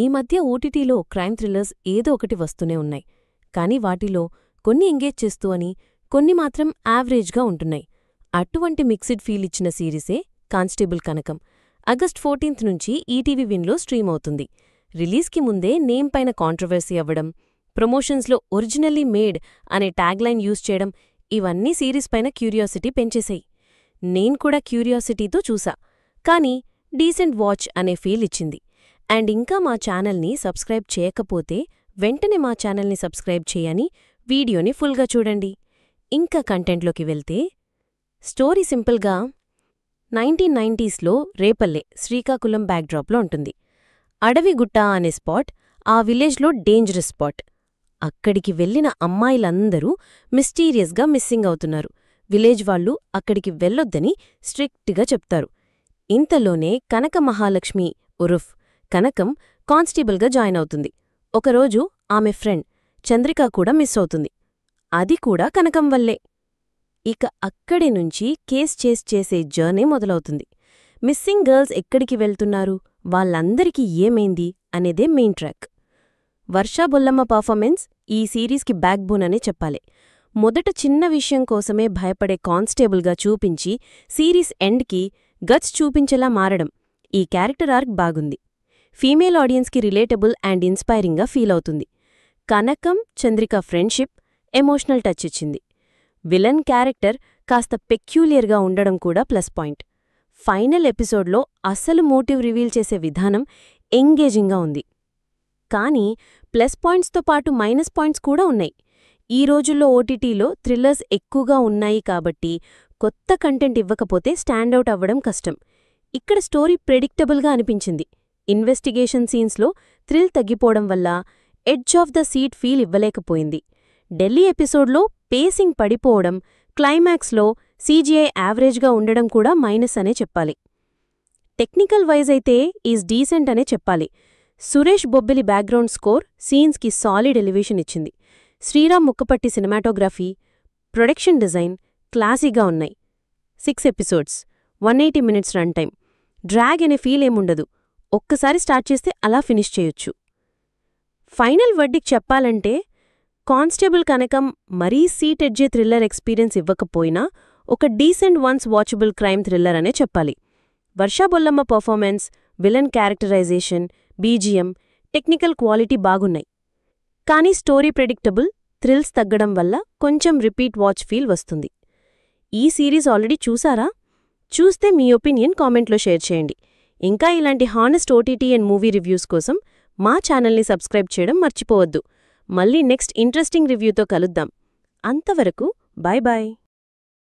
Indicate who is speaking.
Speaker 1: ఈ మధ్య ఓటీటీలో క్రైమ్ థ్రిల్లర్స్ ఏదో ఒకటి వస్తూనే ఉన్నాయి. కానీ వాటిలో కొన్ని ఎంగేజ్ చేస్తూ అని, కొన్ని మాత్రం యావరేజ్గా ఉంటున్నాయి. అటువంటి మిక్స్డ్ ఫీల్ ఇచ్చిన సిరీసే కానిస్టేబుల్ కనకం. ఆగస్ట్ 14 నుంచి ఈటీవీ విన్లో స్ట్రీమ్ అవుతుంది. రిలీజ్కి ముందే నేమ్ పైన కాంట్రవర్సీ అవ్వడం, ప్రమోషన్స్లో ఒరిజినల్లీ మేడ్ అనే ట్యాగ్లైన్ యూజ్ చేయడం, ఇవన్నీ సిరీస్ పైన క్యూరియాసిటీ పెంచేశాయి. నేను కూడా క్యూరియాసిటీతో చూసా, కానీ డీసెంట్ వాచ్ అనే ఫీల్ ఇచ్చింది. అండ్ ఇంకా మా ఛానల్ని సబ్స్క్రైబ్ చేయకపోతే వెంటనే మా ఛానల్ని సబ్స్క్రైబ్ చేయని, వీడియోని ఫుల్గా చూడండి. ఇంకా కంటెంట్లోకి వెళ్తే, స్టోరీ సింపుల్గా 1990స్లో రేపల్లె, శ్రీకాకుళం బ్యాక్డ్రాప్లో ఉంటుంది. అడవిగుట్ట అనే స్పాట్ ఆ విలేజ్లో డేంజరస్ స్పాట్. అక్కడికి వెళ్లిన అమ్మాయిలందరూ మిస్టీరియస్గా మిస్సింగ్ అవుతున్నారు. విలేజ్ వాళ్ళు అక్కడికి వెళ్ళొద్దని స్ట్రిక్ట్గా చెప్తారు. ఇంతలోనే కనక మహాలక్ష్మి ఉరుఫ్ కనకం కానిస్టేబుల్గా జాయిన్ అవుతుంది. ఒకరోజు ఆమె ఫ్రెండ్ చంద్రిక కూడా మిస్ అవుతుంది. అది కూడా కనకం వల్లే. ఇక అక్కడి నుంచి కేస్ చేస్ చేసే జర్నీ మొదలవుతుంది. మిస్సింగ్ గర్ల్స్ ఎక్కడికి వెళ్తున్నారు, వాళ్ళందరికీ ఏమైంది అనేదే మెయిన్ ట్రాక్. వర్షా బొల్లమ్మ పర్ఫార్మెన్స్ ఈ సిరీస్కి బ్యాక్ బోన్ అనే చెప్పాలి. మొదట చిన్న విషయం కోసమే భయపడే కానిస్టేబుల్గా చూపించి సిరీస్ ఎండ్కి గట్స్ చూపించేలా మారడం, ఈ క్యారెక్టర్ ఆర్క్ బాగుంది. ఫీమేల్ ఆడియన్స్కి రిలేటబుల్ అండ్ ఇన్స్పైరింగ్గా ఫీల్ అవుతుంది. కనకం చంద్రిక ఫ్రెండ్షిప్ ఎమోషనల్ టచ్ ఇచ్చింది. విలన్ క్యారెక్టర్ కాస్త పెక్యూలియర్గా ఉండడం కూడా ప్లస్ పాయింట్. ఫైనల్ ఎపిసోడ్లో అసలు మోటివ్ రివీల్ చేసే విధానం ఎంగేజింగ్గా ఉంది. కానీ ప్లస్ పాయింట్స్తో పాటు మైనస్ పాయింట్స్ కూడా ఉన్నాయి. ఈ రోజుల్లో ఓటీటీలో థ్రిల్లర్స్ ఎక్కువగా ఉన్నాయి కాబట్టి కొత్త కంటెంట్ ఇవ్వకపోతే స్టాండౌట్ అవ్వడం కష్టం. ఇక్కడ స్టోరీ ప్రెడిక్టబుల్గా అనిపించింది. ఇన్వెస్టిగేషన్ సీన్స్లో థ్రిల్ తగ్గిపోవడం వల్ల edge of the seat feel ఇవ్వలేకపోయింది. ఢిల్లీ ఎపిసోడ్లో పేసింగ్ పడిపోవడం, క్లైమాక్స్లో సీజీఐ యావరేజ్గా ఉండడం కూడా మైనస్ అనే చెప్పాలి. టెక్నికల్ వైజ్ అయితే ఈజ్ డీసెంట్ అనే చెప్పాలి. సురేష్ బొబ్బిలి బ్యాక్గ్రౌండ్ స్కోర్ సీన్స్కి సాలిడ్ ఎలివేషన్ ఇచ్చింది. Sriram Mukkapati cinematography, production design క్లాసీగా ఉన్నాయి. 6 episodes, 180 minutes run time. Drag అనే ఫీల్ ఏముండదు. ఒక్కసారి స్టార్ట్ చేస్తే అలా ఫినిష్ చేయొచ్చు. ఫైనల్ వర్డిక్ చెప్పాలంటే, కానిస్టేబుల్ కనకం మరీ సీట్ ఎడ్జే థ్రిల్లర్ ఎక్స్పీరియన్స్ ఇవ్వకపోయినా ఒక decent once watchable crime thriller అనే చెప్పాలి. Varsha Bollamma performance, villain characterization, BGM, technical quality బాగున్నాయి. కానీ స్టోరీ ప్రెడిక్టబుల్, థ్రిల్స్ తగ్గడం వల్ల కొంచెం రిపీట్ వాచ్ ఫీల్ వస్తుంది. ఈ సిరీస్ ఆల్రెడీ చూసారా? చూస్తే మీ ఒపీనియన్ కామెంట్లో షేర్ చేయండి. ఇంకా ఇలాంటి honest OTT and movie reviews కోసం మా ఛానల్ని సబ్స్క్రైబ్ చేయడం మర్చిపోవద్దు. మళ్ళీ నెక్స్ట్ ఇంట్రెస్టింగ్ రివ్యూతో కలుద్దాం. అంతవరకు బాయ్ బాయ్.